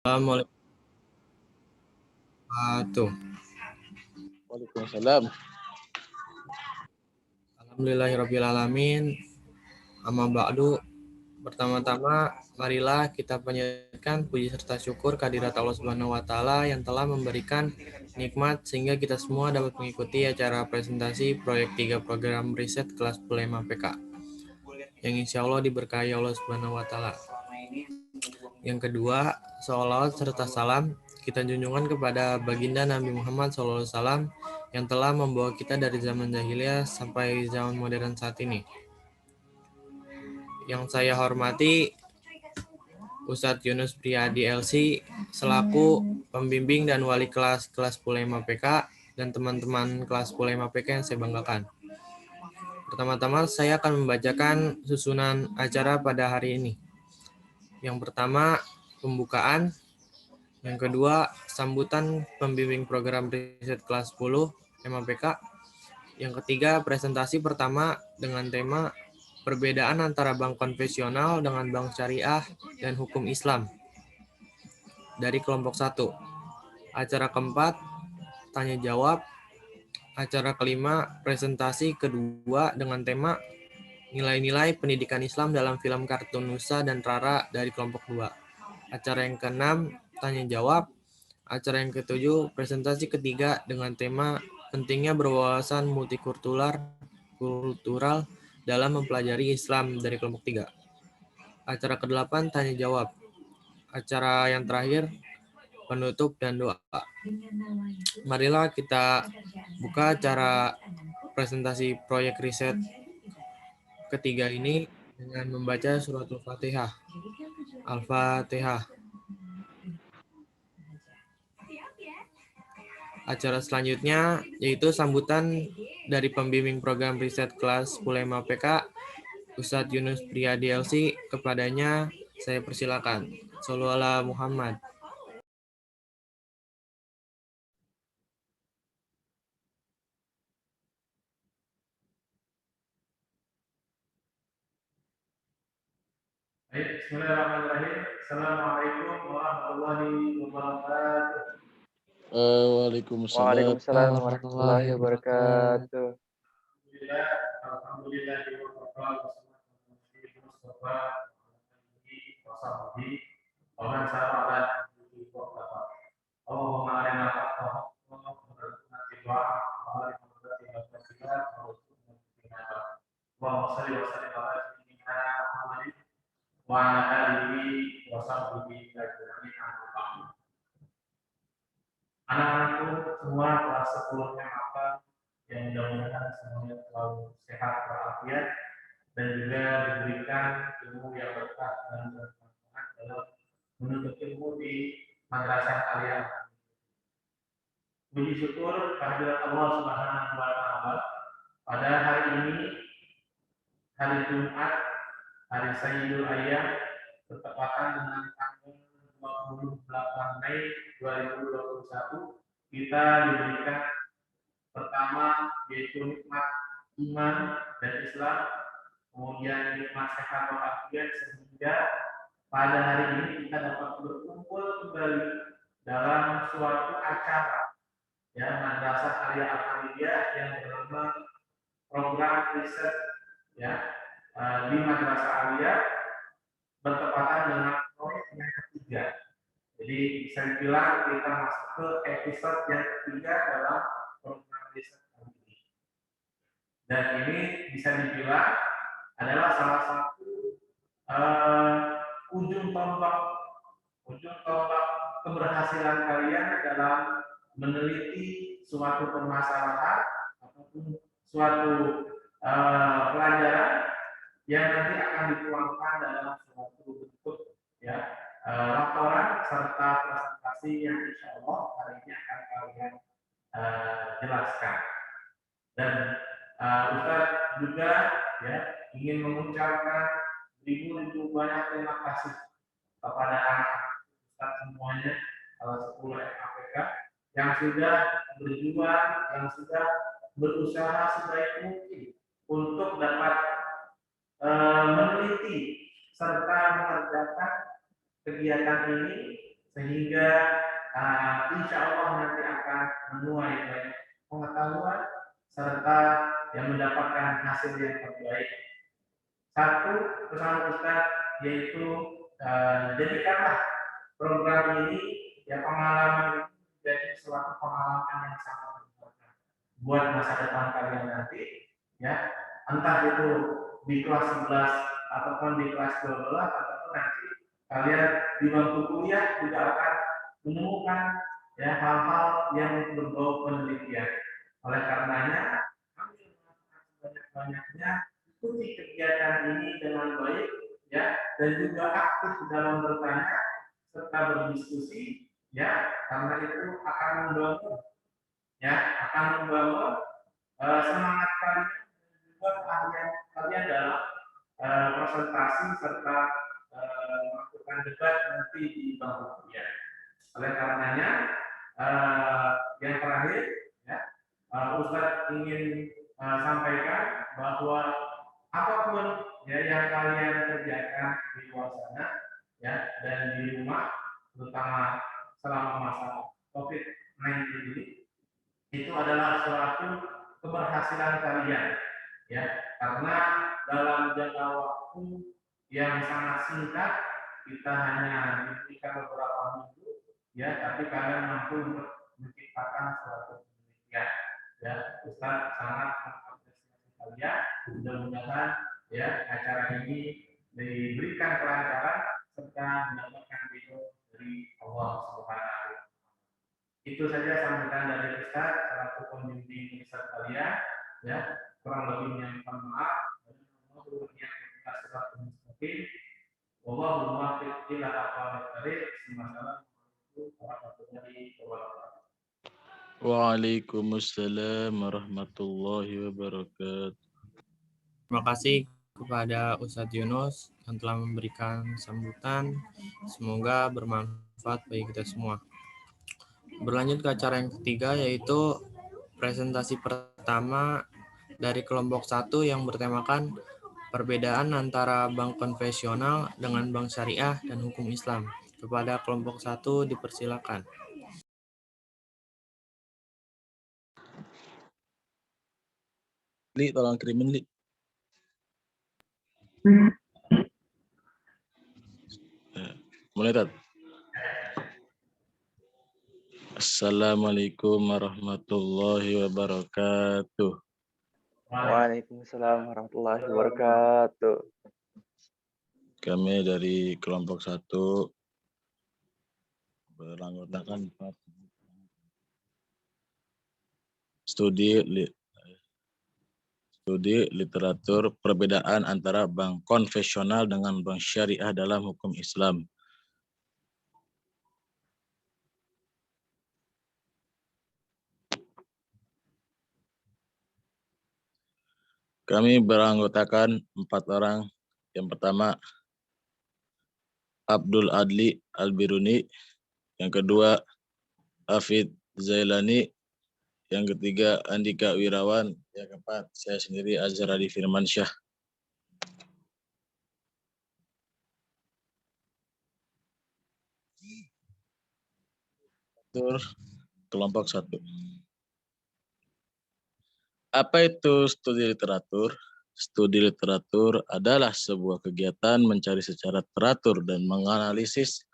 Assalamualaikum warahmatullahi wabarakatuh. Waalaikumsalam. Alhamdulillahirrabbilalamin. Amma ba'du. Pertama-tama, marilah kita panjatkan puji serta syukur kehadirat Allah Subhanahu wa Ta'ala yang telah memberikan nikmat sehingga kita semua dapat mengikuti acara presentasi proyek 3 program riset kelas 10 MAPK yang insya Allah diberkahi Allah Subhanahu wa Ta'ala. Yang kedua, sholawat serta salam kita junjungan kepada baginda Nabi Muhammad SAW yang telah membawa kita dari zaman jahiliyah sampai zaman modern saat ini. Yang saya hormati Ustadz Yunus Priyadi LC selaku pembimbing dan wali kelas 10 MAPK dan teman-teman kelas 10 MAPK yang saya banggakan. Pertama-tama saya akan membacakan susunan acara pada hari ini. Yang pertama, pembukaan. Yang kedua, sambutan pembimbing program riset kelas 10 MAPK. Yang ketiga, presentasi pertama dengan tema perbedaan antara bank konvensional dengan bank syariah dan hukum Islam dari kelompok 1. Acara keempat, tanya jawab. Acara kelima, presentasi kedua dengan tema nilai-nilai pendidikan Islam dalam film kartun Nusa dan Rara dari kelompok 2. Acara yang keenam, tanya jawab. Acara yang ketujuh, presentasi ketiga dengan tema pentingnya berwawasan multikultural dalam mempelajari Islam dari kelompok 3. Acara ke-8, tanya jawab. Acara yang terakhir, penutup dan doa. Marilah kita buka acara presentasi proyek riset ketiga ini dengan membaca surat Al-Fatihah. Al-Fatihah. Acara selanjutnya yaitu sambutan dari pembimbing program riset kelas 10 MAPK, Ustadz Yunus Priyadi LC. Kepadanya saya persilakan. Shallallahu ala Muhammad. Baik, bismillahirrahmanirrahim. Assalamualaikum warahmatullahi wabarakatuh. Waalaikumsalam. Waalaikumsalam warahmatullahi wabarakatuh. Alhamdulillah, anak-anakku semua kelas 10-nya apa yang mudah-mudahan semuanya selalu sehat walafiat dan juga diberikan ilmu yang berkah dan bermanfaat dalam menuntut ilmu di madrasah kalian. Puji syukur kehadirat Allah Subhanahu wa Ta'ala pada hari ini, hari Jumat, hari Sayyidul Ayyam, bertepatan dengan tanggal 28 Mei 2021, kita diberikan pertama yaitu nikmat iman dan Islam, kemudian nikmat sehat walafiat, sehingga pada hari ini kita dapat berkumpul kembali dalam suatu acara Madrasah Alia Al-Hamidiyah yang bernama program riset di Madrasah Alia, bertepatan dengan proyek yang ketiga. Jadi bisa dibilang kita masuk ke episode yang ketiga dalam program riset ini. Dan ini bisa dibilang adalah salah satu ujung tombak keberhasilan kalian dalam meneliti suatu permasalahan ataupun suatu pelajaran yang nanti akan dituangkan dalam suatu bentuk laporan serta presentasi yang insya Allah hari ini akan kalian jelaskan. Dan Ustadz juga ingin mengucapkan ribu-ribu banyak terima kasih kepada anak-anak Ustadz semuanya kelas 10 MAPK yang sudah berjuang, yang sudah berusaha sebaik mungkin untuk dapat meneliti serta mengerjakan kegiatan ini sehingga insya Allah nanti akan menuai banyak pengetahuan serta yang mendapatkan hasil yang terbaik. Satu pesan Ustaz yaitu jadikanlah program ini ya pengalaman jadi suatu pengalaman yang sangat berharga buat masa depan kalian nanti ya, entah itu di kelas 11 ataupun di kelas 12 ataupun nanti kalian di bangku kuliah juga akan menemukan ya hal-hal yang berbau penelitian. Oleh karenanya kami mengatakan sebanyak-banyaknya ikuti kegiatan ini dengan baik ya, dan juga aktif dalam bertanya serta berdiskusi ya, karena itu akan membangun ya, akan membangun semangat kalian dan juga keahlian kalian dalam presentasi serta melakukan debat nanti di bangku kuliah. Oleh karenanya yang terakhir ya, Ustadz ingin sampaikan bahwa apapun ya yang kalian kerjakan di luar sana ya dan di rumah, terutama selama masa COVID-19 ini, itu adalah suatu keberhasilan kalian ya, karena dalam jangka waktu yang sangat singkat kita hanya diberikan beberapa minggu ya, tapi kalian mampu untuk menciptakan suatu penelitian ya. Ustaz sangat mengapresiasi kalian. Mudah-mudahan ya acara ini diberikan kelancaran serta mendapatkan ridho dari Allah Subhanahu wa Ta'ala. Itu saja sambutan dari Ustaz selaku pembimbing Ustaz kalian ya. Kurang lebihnya mohon maaf. Wallahul muwaffiq ila aqwamit thariq. Assalamualaikum warahmatullahi wabarakatuh. Waalaikumsalam warahmatullahi wabarakatuh. Terima kasih kepada Ustadz Yunus yang telah memberikan sambutan. Semoga bermanfaat bagi kita semua. Berlanjut ke acara yang ketiga, yaitu presentasi pertama dari kelompok 1 yang bertemakan perbedaan antara bank konvensional dengan bank syariah dan hukum Islam. Kepada kelompok 1 dipersilakan. Li, tolong kirimin Li. Mulai Tat. Assalamualaikum warahmatullahi wabarakatuh. Waalaikumsalam warahmatullahi wabarakatuh. Kami dari kelompok 1 beranggotakan studi literatur perbedaan antara bank konvensional dengan bank syariah dalam hukum Islam. Kami beranggotakan 4 orang. Yang pertama, Abdul Adli Albiruni. Yang kedua, Hafid Zailani. Yang ketiga, Andika Wirawan. Yang keempat, saya sendiri Azhar Adi Firmansyah. Kelompok 1. Apa itu studi literatur? Studi literatur adalah sebuah kegiatan mencari secara teratur dan menganalisis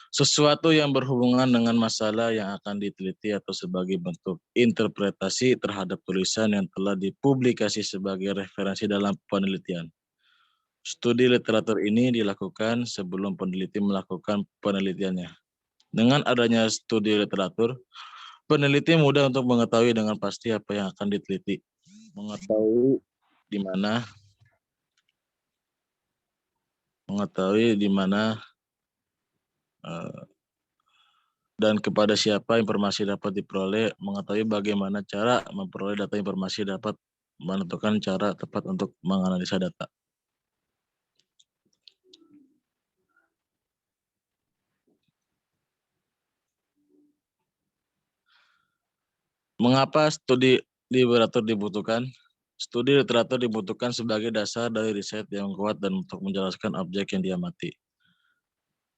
sesuatu yang berhubungan dengan masalah yang akan diteliti atau sebagai bentuk interpretasi terhadap tulisan yang telah dipublikasi sebagai referensi dalam penelitian. Studi literatur ini dilakukan sebelum peneliti melakukan penelitiannya. Dengan adanya studi literatur, peneliti mudah untuk mengetahui dengan pasti apa yang akan diteliti, mengetahui di mana dan kepada siapa informasi dapat diperoleh, mengetahui bagaimana cara memperoleh data informasi dapat menentukan cara tepat untuk menganalisa data. Mengapa studi literatur dibutuhkan? Studi literatur dibutuhkan sebagai dasar dari riset yang kuat dan untuk menjelaskan objek yang diamati.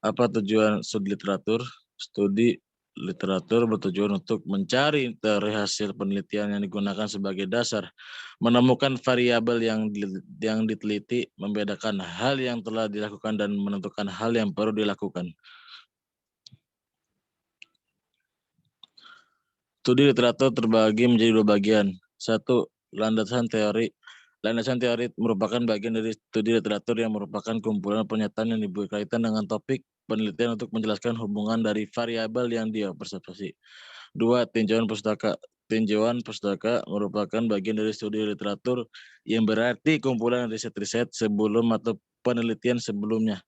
Apa tujuan studi literatur? Studi literatur bertujuan untuk mencari dari hasil penelitian yang digunakan sebagai dasar, menemukan variabel yang diteliti, membedakan hal yang telah dilakukan dan menentukan hal yang perlu dilakukan. Studi literatur terbagi menjadi dua bagian. Satu, landasan teori. Landasan teori merupakan bagian dari studi literatur yang merupakan kumpulan pernyataan yang berkaitan dengan topik penelitian untuk menjelaskan hubungan dari variabel yang diobservasi. Dua, tinjauan pustaka. Tinjauan pustaka merupakan bagian dari studi literatur yang berarti kumpulan riset-riset sebelum atau penelitian sebelumnya.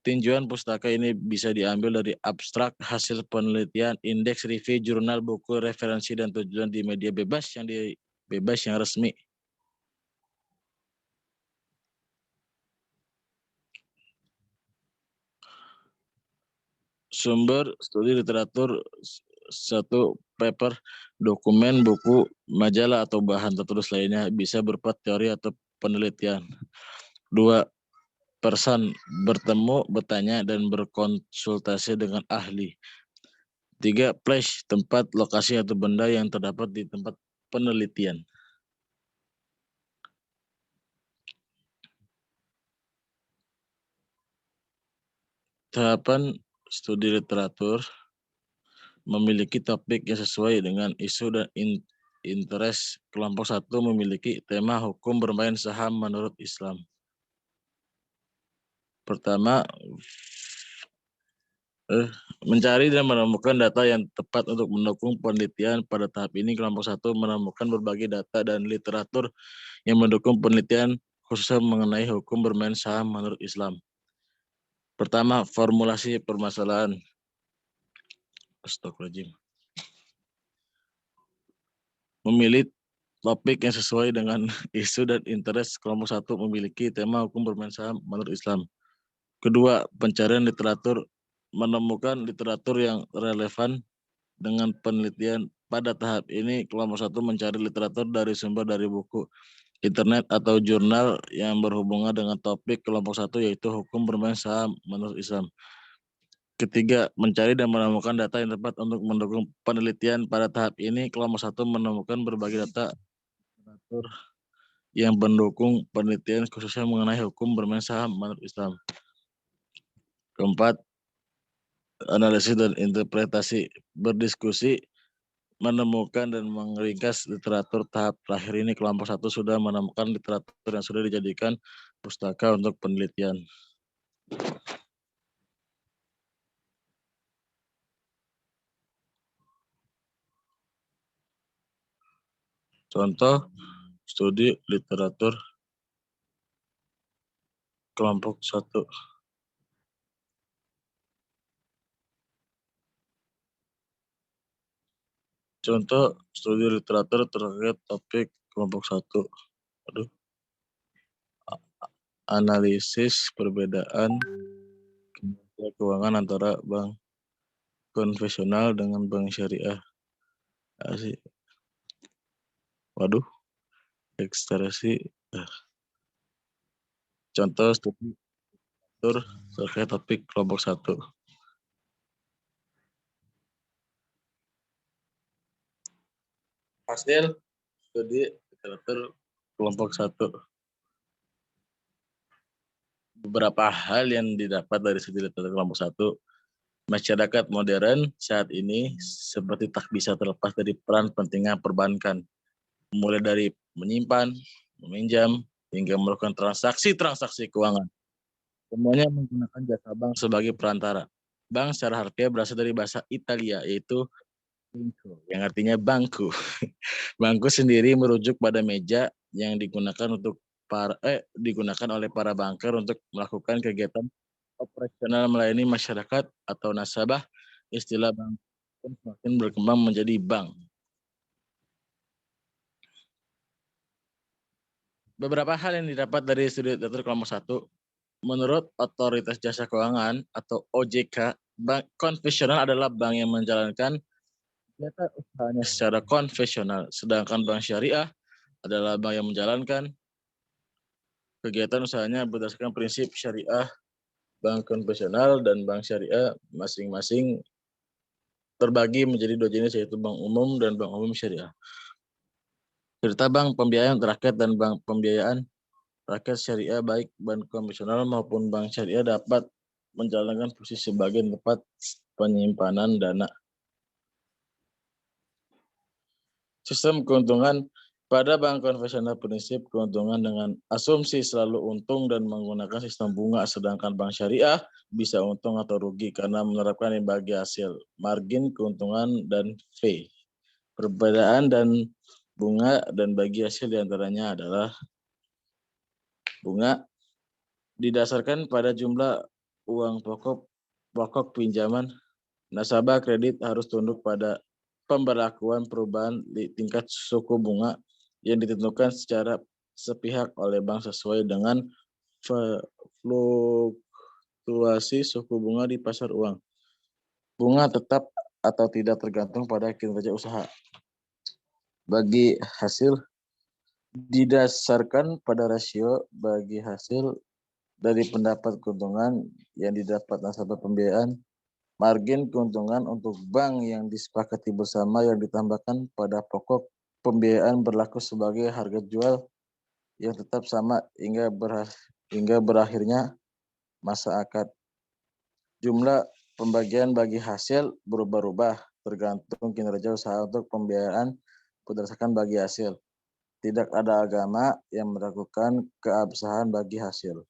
Tinjauan pustaka ini bisa diambil dari abstrak, hasil penelitian, indeks, review, jurnal, buku, referensi, dan tujuan di media bebas yang resmi. Sumber studi literatur: satu, paper, dokumen, buku, majalah, atau bahan tertulis lainnya, bisa berupa teori atau penelitian. Dua, person, bertemu, bertanya, dan berkonsultasi dengan ahli. Tiga, place, tempat, lokasi, atau benda yang terdapat di tempat penelitian. Tahapan studi literatur: memiliki topik yang sesuai dengan isu dan interest. Kelompok 1 memiliki tema hukum bermain saham menurut Islam. Pertama, mencari dan menemukan data yang tepat untuk mendukung penelitian. Pada tahap ini, kelompok 1 menemukan berbagai data dan literatur yang mendukung penelitian, khususnya mengenai hukum bermain saham menurut Islam. Pertama, formulasi permasalahan. Astagfirullahaladzim. Memilih topik yang sesuai dengan isu dan interest. Kelompok 1 memiliki tema hukum bermain saham menurut Islam. Kedua, pencarian literatur. Menemukan literatur yang relevan dengan penelitian. Pada tahap ini, kelompok 1 mencari literatur dari sumber dari buku, internet, atau jurnal yang berhubungan dengan topik kelompok 1, yaitu hukum bermain saham menurut Islam. Ketiga, mencari dan menemukan data yang tepat untuk mendukung penelitian. Pada tahap ini, kelompok 1 menemukan berbagai data literatur yang mendukung penelitian, khususnya mengenai hukum bermain saham menurut Islam. Keempat, analisis dan interpretasi. Berdiskusi, menemukan dan meringkas literatur. Tahap terakhir ini, kelompok 1 sudah menemukan literatur yang sudah dijadikan pustaka untuk penelitian. Contoh studi literatur kelompok 1. Contoh studi literatur terkait topik kelompok 1. Analisis perbedaan kinerja keuangan antara bank konvensional dengan bank syariah. Ekstrasi. Contoh studi literatur terkait topik kelompok 1. Hasil studi literatur kelompok 1. Beberapa hal yang didapat dari studi literatur kelompok 1. Masyarakat modern saat ini seperti tak bisa terlepas dari peran pentingnya perbankan, mulai dari menyimpan, meminjam, hingga melakukan transaksi keuangan. Semuanya menggunakan jasa bank sebagai perantara. Bank secara harfiah berasal dari bahasa Italia, yaitu banco, yang artinya bangku. Bangku sendiri merujuk pada meja yang digunakan oleh para banker untuk melakukan kegiatan operasional melayani masyarakat atau nasabah. Istilah bank pun semakin berkembang menjadi bank. Beberapa hal yang didapat dari studi literatur kelompok 1. Menurut Otoritas Jasa Keuangan atau OJK, bank konvensional adalah bank yang menjalankan kegiatan usahanya secara konvensional, sedangkan bank syariah adalah bank yang menjalankan kegiatan usahanya berdasarkan prinsip syariah bank konvensional dan bank syariah masing-masing terbagi menjadi dua jenis, yaitu bank umum dan bank umum syariah. Serta bank pembiayaan rakyat dan bank pembiayaan rakyat syariah, baik bank konvensional maupun bank syariah, dapat menjalankan fungsi sebagai tempat penyimpanan dana. Sistem keuntungan pada bank konvensional, prinsip keuntungan dengan asumsi selalu untung dan menggunakan sistem bunga, sedangkan bank syariah bisa untung atau rugi karena menerapkan bagi hasil, margin keuntungan, dan fee. Perbedaan dan bunga dan bagi hasil diantaranya adalah bunga didasarkan pada jumlah uang pokok pinjaman. Nasabah kredit harus tunduk pada pemberlakuan perubahan di tingkat suku bunga yang ditentukan secara sepihak oleh bank sesuai dengan fluktuasi suku bunga di pasar uang. Bunga tetap atau tidak tergantung pada kinerja usaha. Bagi hasil didasarkan pada rasio bagi hasil dari pendapat keuntungan yang didapat nasabah pembiayaan. Margin keuntungan untuk bank yang disepakati bersama yang ditambahkan pada pokok pembiayaan berlaku sebagai harga jual yang tetap sama hingga berakhirnya masa akad. Jumlah pembagian bagi hasil berubah-ubah tergantung kinerja usaha untuk pembiayaan berdasarkan bagi hasil. Tidak ada agama yang melakukan keabsahan bagi hasil.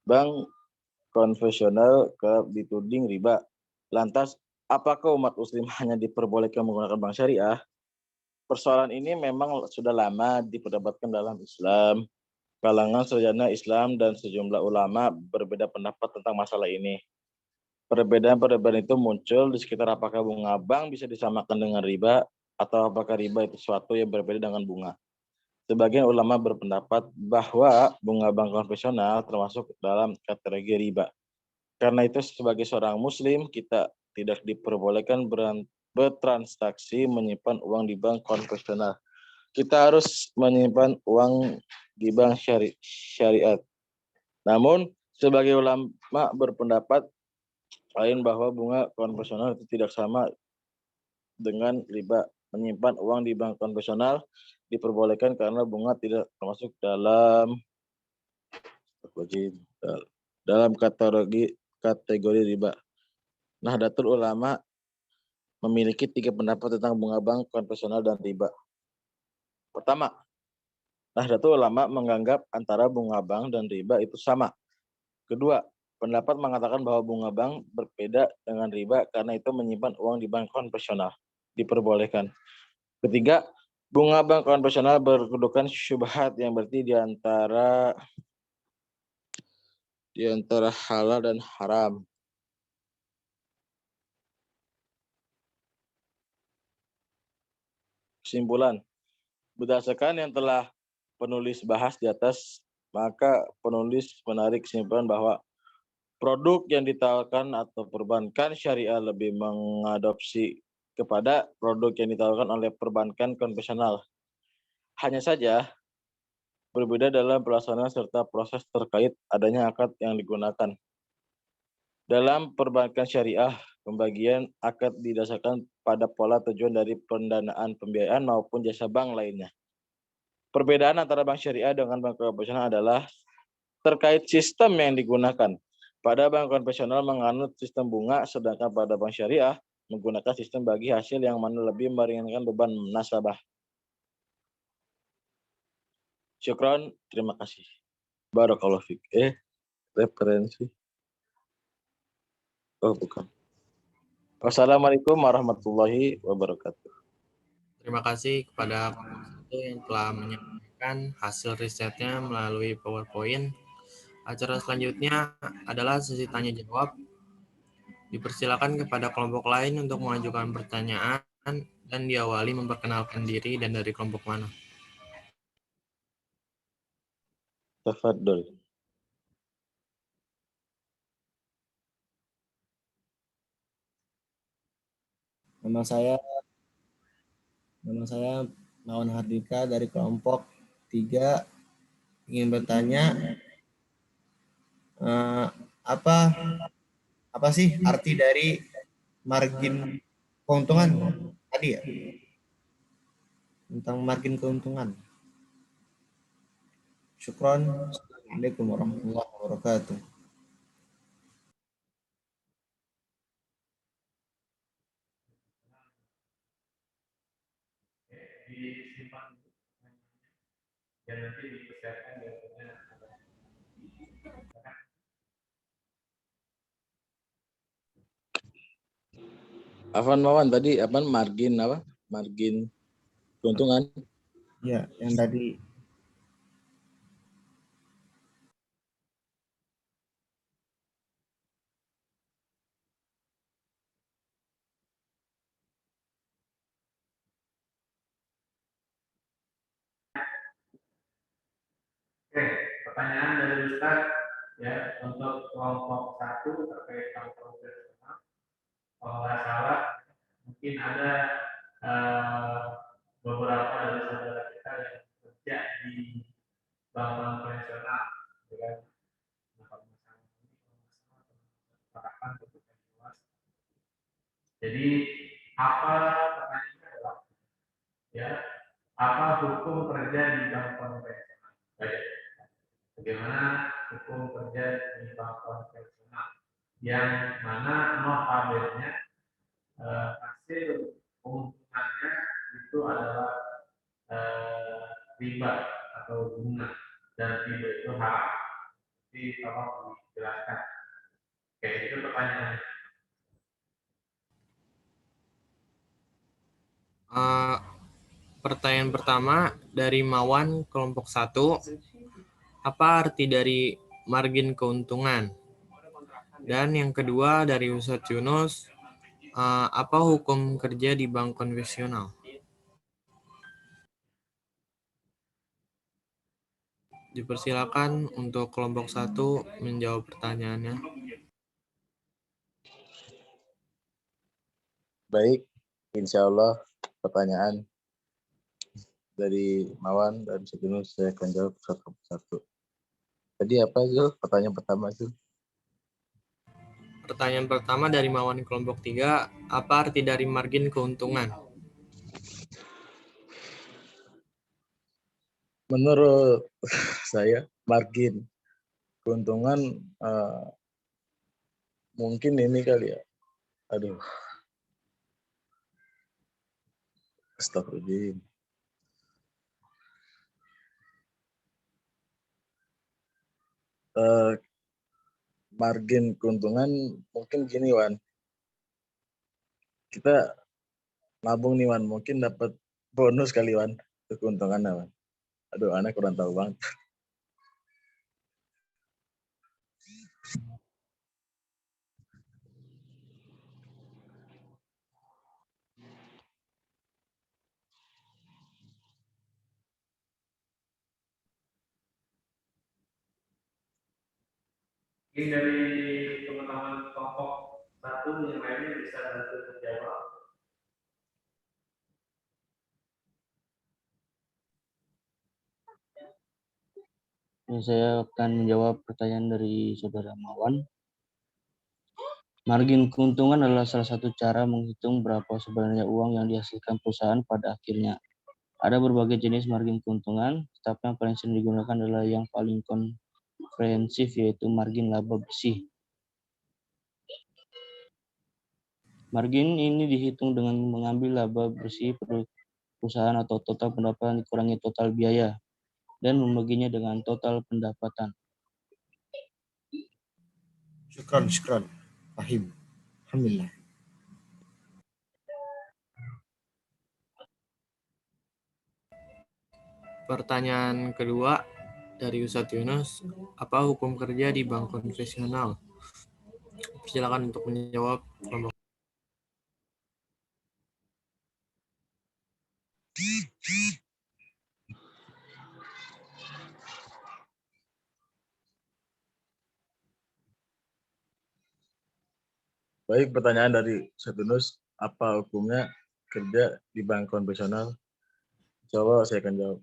Bank konvensional kerap dituding riba. Lantas, apakah umat muslim hanya diperbolehkan menggunakan bank syariah? Persoalan ini memang sudah lama diperdebatkan dalam Islam. Kalangan sarjana Islam dan sejumlah ulama berbeda pendapat tentang masalah ini. Perbedaan-perbedaan itu muncul di sekitar apakah bunga bank bisa disamakan dengan riba atau apakah riba itu sesuatu yang berbeda dengan bunga. Sebagian ulama berpendapat bahwa bunga bank konvensional termasuk dalam kategori riba. Karena itu sebagai seorang muslim kita tidak diperbolehkan bertransaksi menyimpan uang di bank konvensional. Kita harus menyimpan uang di bank syariat. Namun sebagai ulama berpendapat lain bahwa bunga konvensional itu tidak sama dengan riba. Menyimpan uang di bank konvensional diperbolehkan karena bunga tidak termasuk dalam kategori riba. Nahdlatul Ulama memiliki 3 pendapat tentang bunga bank konvensional dan riba. Pertama, Nahdlatul Ulama menganggap antara bunga bank dan riba itu sama. Kedua, pendapat mengatakan bahwa bunga bank berbeda dengan riba karena itu menyimpan uang di bank konvensional diperbolehkan. Ketiga, bunga bank konvensional berkedudukan syubhat yang berarti di antara halal dan haram. Kesimpulan, berdasarkan yang telah penulis bahas di atas, maka penulis menarik kesimpulan bahwa produk yang ditawarkan atau perbankan syariah lebih mengadopsi kepada produk yang ditawarkan oleh perbankan konvensional. Hanya saja berbeda dalam pelaksanaan serta proses terkait adanya akad yang digunakan. Dalam perbankan syariah, pembagian akad didasarkan pada pola tujuan dari pendanaan pembiayaan maupun jasa bank lainnya. Perbedaan antara bank syariah dengan bank konvensional adalah terkait sistem yang digunakan. Pada bank konvensional menganut sistem bunga, sedangkan pada bank syariah menggunakan sistem bagi hasil yang mana lebih meringankan beban nasabah. Syukron, terima kasih. Barakallahu fiik. Referensi. Oh, bukan. Wassalamualaikum warahmatullahi wabarakatuh. Terima kasih kepada Pak yang telah menyampaikan hasil risetnya melalui PowerPoint. Acara selanjutnya adalah sesi tanya jawab. Dipersilakan kepada kelompok lain untuk mengajukan pertanyaan dan diawali memperkenalkan diri dan dari kelompok mana. Tafadhol. Nama saya Nawan Hardika dari kelompok 3 ingin bertanya apa sih arti dari margin keuntungan tadi ya? Tentang margin keuntungan. Syukron. Assalamualaikum warahmatullahi wabarakatuh. Disimpan dan nanti dipersiapkan jawabannya. Afan Mawan tadi apa margin apa? Margin keuntungan. Ya, yang tadi Oke, pertanyaan dari Ustaz ya untuk kelompok 1 terkait kelompok operasional. Kalau nggak salah mungkin ada beberapa dari saudara kita yang kerja di bank konvensional, gitu kan? Jadi apa pertanyaannya adalah ya apa hukum kerja di bank konvensional? Baik. Bagaimana hukum kerja di bank konvensional yang mana notabene hasil keuntungannya itu adalah riba atau bunga dan riba itu haram. Jadi tolong dijelaskan. Oke, itu pertanyaannya. Pertanyaan pertama dari Mawan kelompok 1, apa arti dari margin keuntungan? Dan yang kedua dari Ustadz Yunus, apa hukum kerja di bank konvensional? Dipersilakan untuk kelompok 1 menjawab pertanyaannya. Baik, insya Allah pertanyaan dari Mawan dan sebelum saya akan jawab satu persatu. Tadi apa Zul? Pertanyaan pertama Zul? Pertanyaan pertama dari Mawan kelompok 3, apa arti dari margin keuntungan? Menurut saya margin keuntungan mungkin ini kali ya. Aduh. Astagfirullahaladzim. Margin keuntungan mungkin gini Wan. Kita nabung nih Wan, mungkin dapat bonus kali Wan. Itu keuntungan Wan. Aduh, anak kurang tahu banget. Mungkin dari teman-teman kelompok 1 yang lainnya bisa bantu menjawab. Saya akan menjawab pertanyaan dari Saudara Mawan. Margin keuntungan adalah salah satu cara menghitung berapa sebenarnya uang yang dihasilkan perusahaan pada akhirnya. Ada berbagai jenis margin keuntungan, tetapi yang paling sering digunakan adalah yang paling komprehensif, yaitu margin laba bersih. Margin ini dihitung dengan mengambil laba bersih perusahaan atau total pendapatan dikurangi total biaya, dan membaginya dengan total pendapatan. syukron. Fahim. Alhamdulillah. Pertanyaan kedua dari Ustadz Yunus, apa hukum kerja di bank konvensional? Silakan untuk menjawab kelompok. Baik, pertanyaan dari Satunus, apa hukumnya kerja di bank konvensional? Coba saya akan jawab.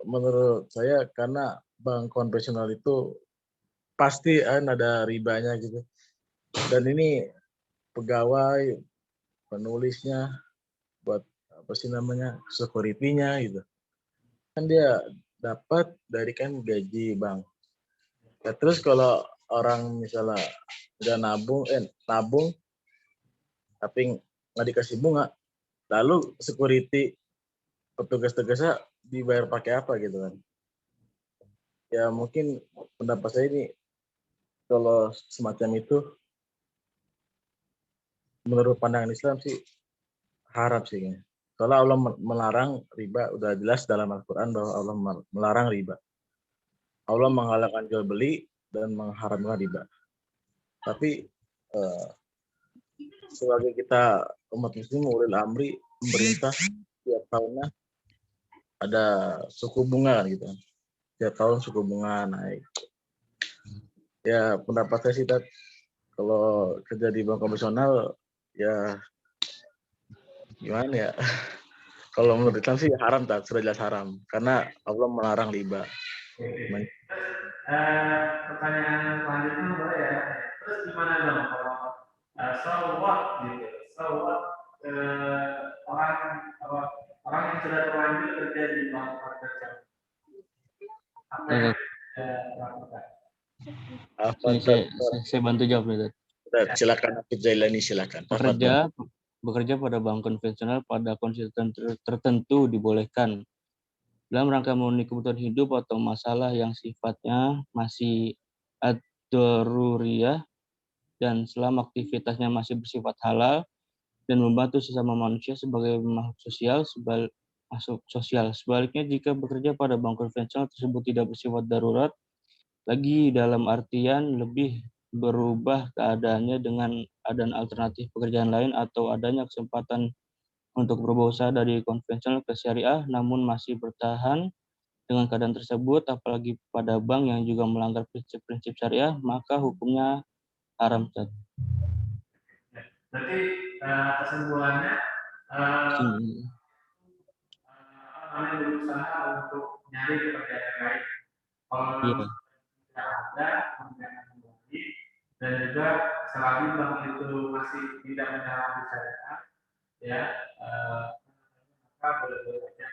Menurut saya karena bank konvensional itu pasti ada ribanya gitu. Dan ini pegawai, penulisnya, buat apa sih namanya, security-nya gitu. Kan dia dapat dari kan gaji bank. Ya, terus kalau orang misalnya udah nabung tapi nggak dikasih bunga, lalu security petugas-tugasnya dibayar pakai apa gitu kan? Ya mungkin pendapat saya ini kalau semacam itu menurut pandangan Islam sih haram sih. Soalnya Allah melarang riba, udah jelas dalam Al-Quran bahwa Allah melarang riba. Allah menghalalkan jual beli dan mengharamkan riba. Tapi sebagai kita umat muslim ulil amri, pemerintah tiap tahunnya ada suku bunga gitu. Tiap tahun suku bunga naik. Ya pendapat saya sih kalau kerja di bank konvensional ya gimana ya? Kalau menurut Islam sih haram, sudah jelas haram karena Allah melarang riba. Pertanyaan selanjutnya boleh ya. Terus gimana dong kalau so what gitu? So what orang orang yang sudah terlanjur kerja di bank konvensional apa yang lakukan? Saya bantu jawab nih, Dad. Silakan Afid Zailani, silakan. Bekerja pada bank konvensional pada kondisi tertentu dibolehkan dalam rangka memenuhi kebutuhan hidup atau masalah yang sifatnya masih ad-daruriyah dan selama aktivitasnya masih bersifat halal dan membantu sesama manusia sebagai makhluk sosial. Sebaliknya, jika bekerja pada bank konvensional tersebut tidak bersifat darurat lagi dalam artian lebih berubah keadaannya dengan adanya alternatif pekerjaan lain atau adanya kesempatan untuk berubah usaha dari konvensional ke syariah namun masih bertahan dengan keadaan tersebut, apalagi pada bank yang juga melanggar prinsip-prinsip syariah, maka hukumnya haram. Berarti kesimpulannya orang berusaha untuk nyari pekerjaan yang lain. Kalau tidak ada pekerjaan kembali dan juga selagi bank itu masih tidak menyalahi syariat, ya maka boleh-boleh saja.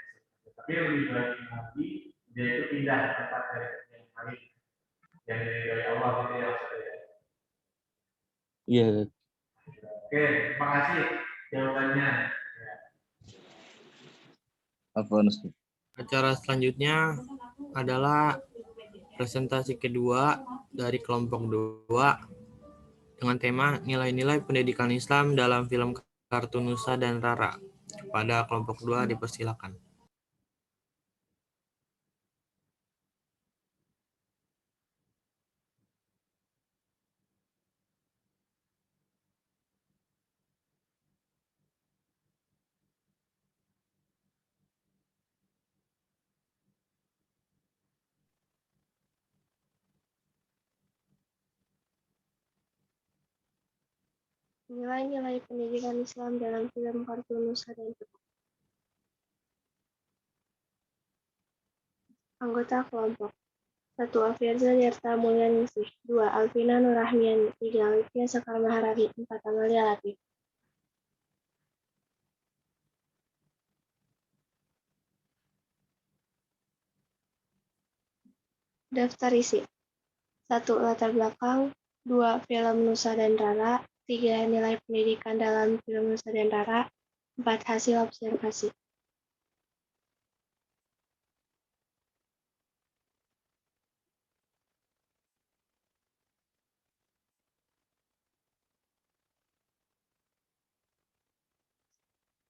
Tapi lebih baik lagi dia itu pindah ke tempat dari yang lain yang dari Allah gitu ya maksudnya. Iya. Oke, terima kasih jawabannya. Acara selanjutnya adalah presentasi kedua dari kelompok 2 dengan tema nilai-nilai pendidikan Islam dalam film kartun Nusa dan Rara. Pada kelompok 2 dipersilakan. Nilai-nilai pendidikan Islam dalam film kartun Nusa dan Rara. Anggota kelompok 1. Alfirza Yarta Mulyaningsih 2. Alvina Nurrahmiani 3. Alifia Sekar Maharani 4. Amalia Latif. Daftar isi 1. Latar belakang 2. Film Nusa dan Rara 3. Nilai pendidikan dalam film Nusa dan Rara 4. Hasil observasi.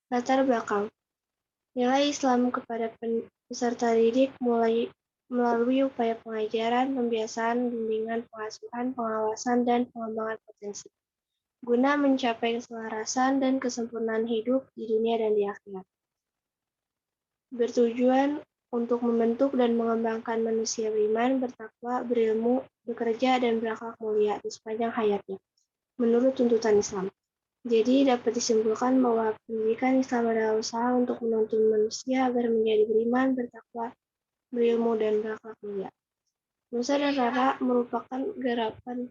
Latar belakang nilai Islam kepada peserta didik melalui upaya pengajaran, pembiasaan, bimbingan, pengasuhan, pengawasan, dan pengembangan potensi, guna mencapai keselarasan dan kesempurnaan hidup di dunia dan di akhirat. Bertujuan untuk membentuk dan mengembangkan manusia beriman, bertakwa, berilmu, bekerja, dan berakhlak mulia di sepanjang hayatnya, menurut tuntutan Islam. Jadi dapat disimpulkan bahwa pendidikan Islam adalah usaha untuk menuntun manusia agar menjadi beriman, bertakwa, berilmu, dan berakhlak mulia. Nusa dan Rara merupakan garapan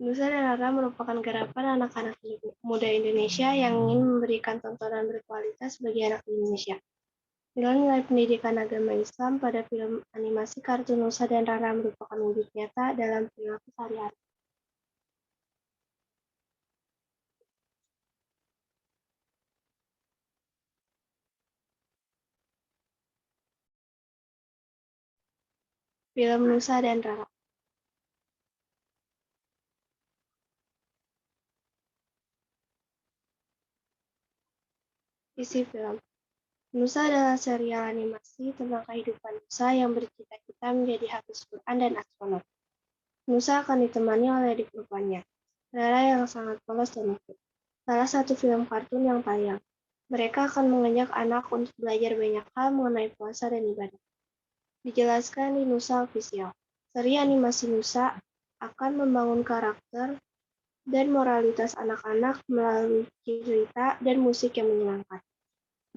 Nusa dan Rara merupakan garapan anak-anak muda Indonesia yang ingin memberikan tontonan berkualitas bagi anak Indonesia. Nilai-nilai pendidikan agama Islam pada film animasi kartun Nusa dan Rara merupakan wujud nyata dalam perilaku sehari-hari. Film Nusa dan Rara. Isi film. Nusa adalah serial animasi tentang kehidupan Nusa yang bercita-cita menjadi hafiz Quran dan astronot. Nusa akan ditemani oleh adik perempuannya, Rara yang sangat polos dan lucu. Salah satu film kartun yang tayang. Mereka akan mengajak anak untuk belajar banyak hal mengenai puasa dan ibadah. Dijelaskan di Nusa Official. Seri animasi Nusa akan membangun karakter dan moralitas anak-anak melalui cerita dan musik yang menyenangkan.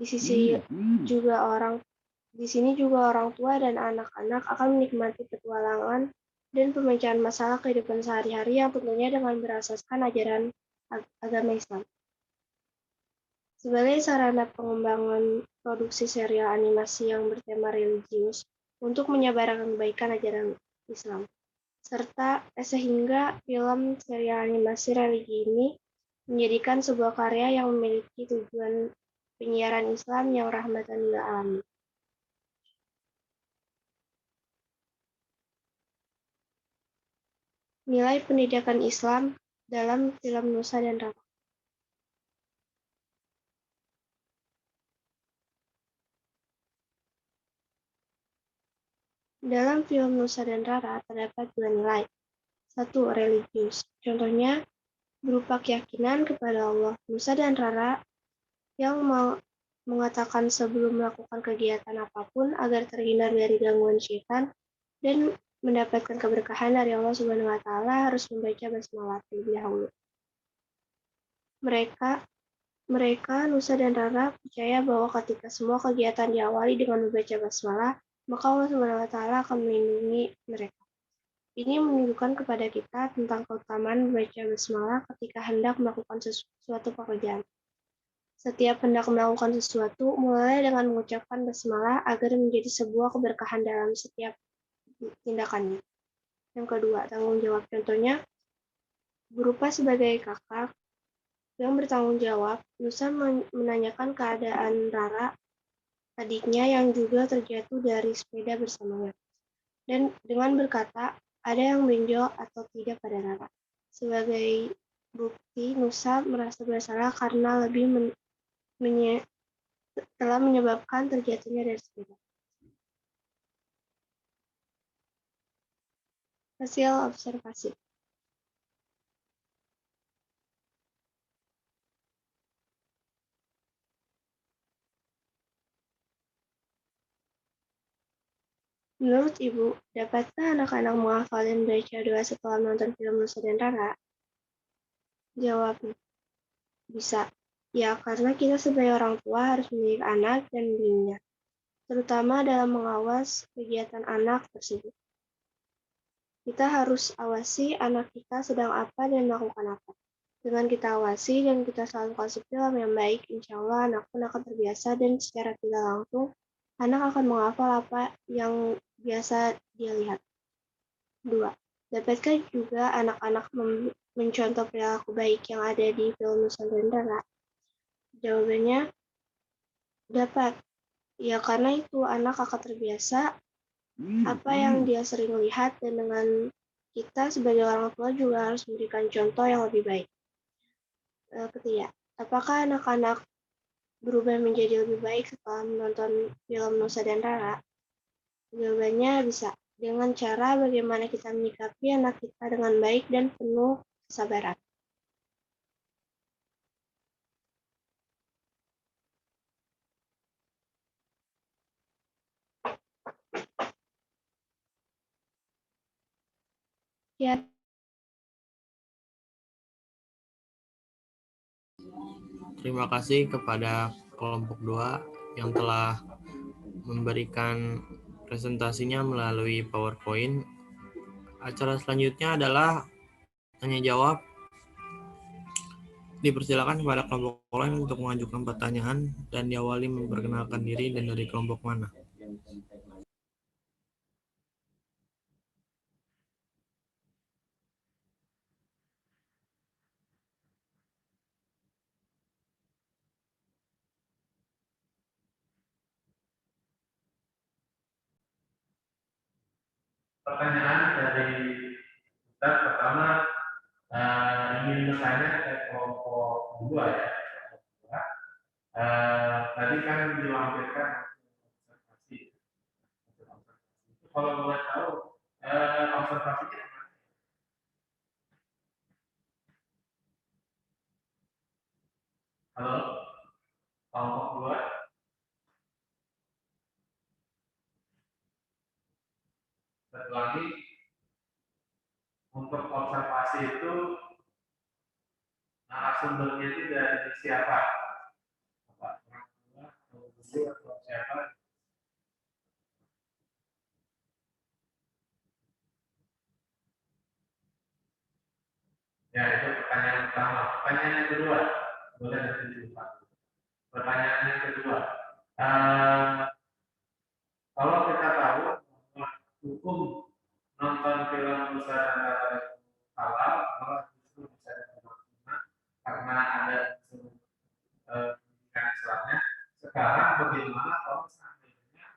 Di sini juga orang tua dan anak-anak akan menikmati petualangan dan pemecahan masalah kehidupan sehari-hari yang tentunya dengan berasaskan ajaran agama Islam. Sebagai sarana pengembangan produksi serial animasi yang bertema religius untuk menyebarkan kebaikan ajaran Islam. Sehingga film serial animasi religi ini menjadikan sebuah karya yang memiliki tujuan penyiaran Islam yang rahmatan lil alamin. Nilai pendidikan Islam dalam film Nusa dan Rara. Dalam film Nusa dan Rara terdapat dua nilai. Satu, religius. Contohnya, berupa keyakinan kepada Allah. Nusa dan Rara yang mengatakan sebelum melakukan kegiatan apapun agar terhindar dari gangguan syaitan dan mendapatkan keberkahan dari Allah Subhanahu wa taala harus membaca basmalah terlebih dahulu. Mereka Nusa dan Rara percaya bahwa ketika semua kegiatan diawali dengan membaca basmalah, maka Allah Subhanahu wa taala akan melindungi mereka. Ini menunjukkan kepada kita tentang keutamaan membaca basmalah ketika hendak melakukan suatu pekerjaan. Setiap hendak melakukan sesuatu, mulai dengan mengucapkan basmalah agar menjadi sebuah keberkahan dalam setiap tindakannya. Yang kedua, tanggung jawab. Contohnya, berupa sebagai kakak yang bertanggung jawab, Nusa menanyakan keadaan Rara, adiknya yang juga terjatuh dari sepeda bersamanya. Dan dengan berkata, ada yang benjol atau tidak pada Rara. Sebagai bukti, Nusa merasa bersalah karena telah menyebabkan terjatuhnya dari sepeda. Hasil observasi. Menurut Ibu, dapatkah anak-anak menghafal dan baca doa setelah menonton film Nusa dan Rara? Jawabnya, bisa. Ya, karena kita sebagai orang tua harus mendidik anak dan membimbingnya, terutama dalam mengawas kegiatan anak tersebut. Kita harus awasi anak kita sedang apa dan melakukan apa. Dengan kita awasi dan kita selalu kasih film yang baik, insya Allah anak pun akan terbiasa dan secara tidak langsung anak akan menghafal apa yang biasa dia lihat. 2. Dapatkah juga anak-anak mencontoh perilaku baik yang ada di film Nusa dan Rara? Jawabannya, dapat. Ya, karena itu anak akan terbiasa apa yang dia sering lihat dan dengan kita sebagai orang tua juga harus memberikan contoh yang lebih baik. Ketiga, apakah anak-anak berubah menjadi lebih baik setelah menonton film Nusa dan Rara? Jawabannya bisa. Dengan cara bagaimana kita menyikapi anak kita dengan baik dan penuh kesabaran. Ya, Terima kasih kepada kelompok 2 yang telah memberikan presentasinya melalui PowerPoint. Acara selanjutnya adalah tanya jawab. Dipersilakan kepada kelompok lain untuk mengajukan pertanyaan dan diawali memperkenalkan diri dan dari kelompok mana. Pertanyaan dari Ustaz pertama ingin bertanya ke kelompok 2 ya. Tadi kan dilampirkan observasi. Kalau boleh tahu observasinya apa? Halo, kelompok 2. Satu lagi, untuk observasi itu narasumbernya itu dari siapa? Apa orang tua atau guru atau siapa? Ya, itu pertanyaan pertama. Pertanyaan yang kedua, boleh nanti dilupa. Pertanyaan yang kedua, kalau kita tahu bahwa hukum nonton film besar antara halal, malah justru bisa dimaksudkan karena ada pendidikan Islamnya. Sekarang bagaimana kalau seandainya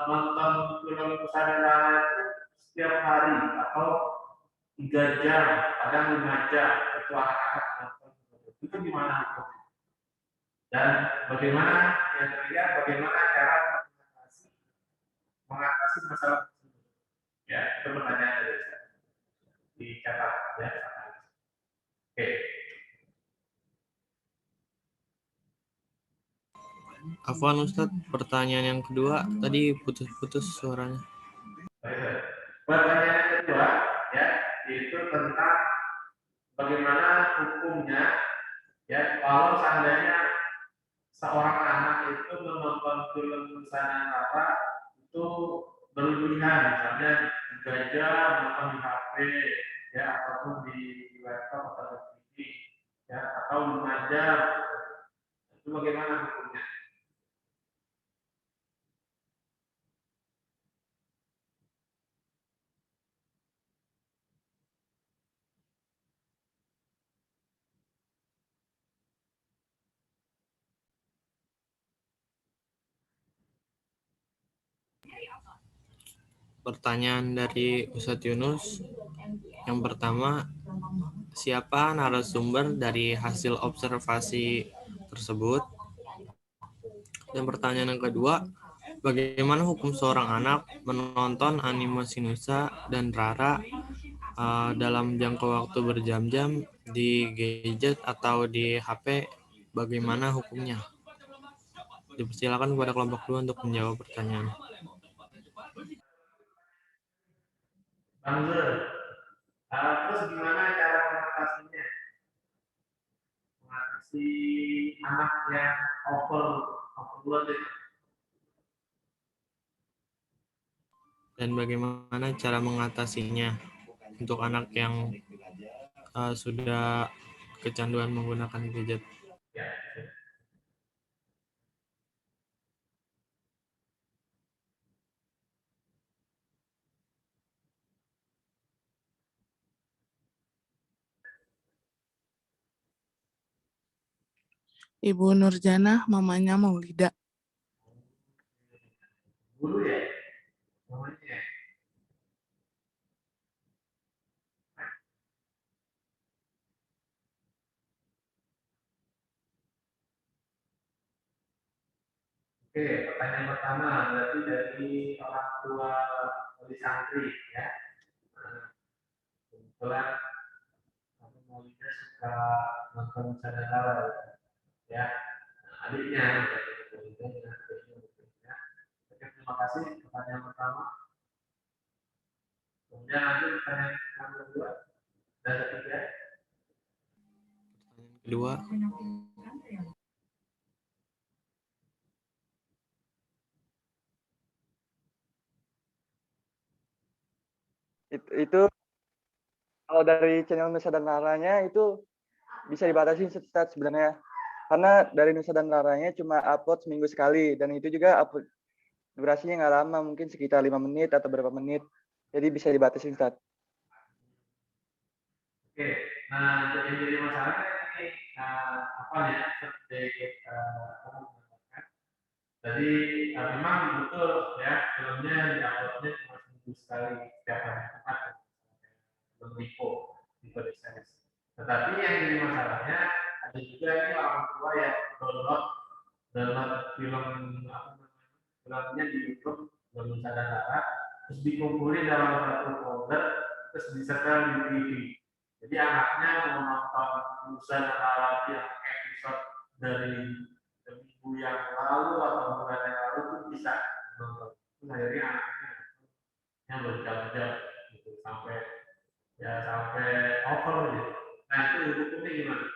nonton film besar itu setiap hari atau 3 jam, kadang 5 jam, itu anak-anak nonton itu gimana hukumnya? Dan bagaimana yang ketiga, bagaimana cara mengatasi masalah tersebut? Ya, itu pertanyaan dari saya. Dicatat ya. Oke. Afwan Ustadz, pertanyaan yang kedua tadi putus-putus suaranya. Baik. Pertanyaan yang kedua ya, yaitu tentang bagaimana hukumnya ya kalau seandainya seorang anak itu menonton film Nusantara itu berlebihan, misalnya 3 jam nonton di HP ya ataupun di laptop atau di TV ya atau 5 jam, itu bagaimana hukumnya? Pertanyaan dari Ustadz Yunus. Yang pertama, siapa narasumber dari hasil observasi tersebut? Dan pertanyaan yang kedua, bagaimana hukum seorang anak menonton animasi Nusa dan Rara dalam jangka waktu berjam-jam di gadget atau di HP? Bagaimana hukumnya? Dipersilakan kepada kelompok 2 untuk menjawab pertanyaan. Bang Zul, terus gimana cara mengatasinya? Mengatasi anak yang overload itu. Dan bagaimana cara mengatasinya untuk anak yang sudah kecanduan menggunakan gadget? Ya. Ibu Nurjana, mamanya Maulida. Guru ya? Namanya. Oke, pertanyaan pertama berarti dari orang tua wali santri ya. Kebetulan aku mau suka nonton sadar ya. Adiknya ya. Oke, terima kasih. Pertanyaan pertama. Kemudian lanjut pertanyaan yang kedua dan ketiga. Kedua, Itu kalau dari channel Nusa dan Laranya itu bisa dibatasi Ustaz sebenarnya. Karena dari Nusa dan Laranya cuma upload seminggu sekali dan itu juga upload durasinya nggak lama, mungkin sekitar 5 menit atau berapa menit. Jadi bisa dibatasi Ustaz. Oke, nah yang jadi masalahnya ini apa ya seperti kamu mengatakan. Jadi memang betul ya filmnya diuploadnya cuma seminggu sekali setiap hari Jumat belum Dipo series. Tetapi yang jadi masalahnya ada juga ini orang tua yang download film filmnya di YouTube belum sadar terus dikumpulin dalam satu folder terus disetel di TV. Jadi anaknya mau nonton Nusa dan Lara yang episode dari minggu yang lalu atau bulan yang lalu itu bisa nonton. Terus akhirnya anaknya yang berjam-jam gitu sampai over gitu. Nah itu hukumnya gimana?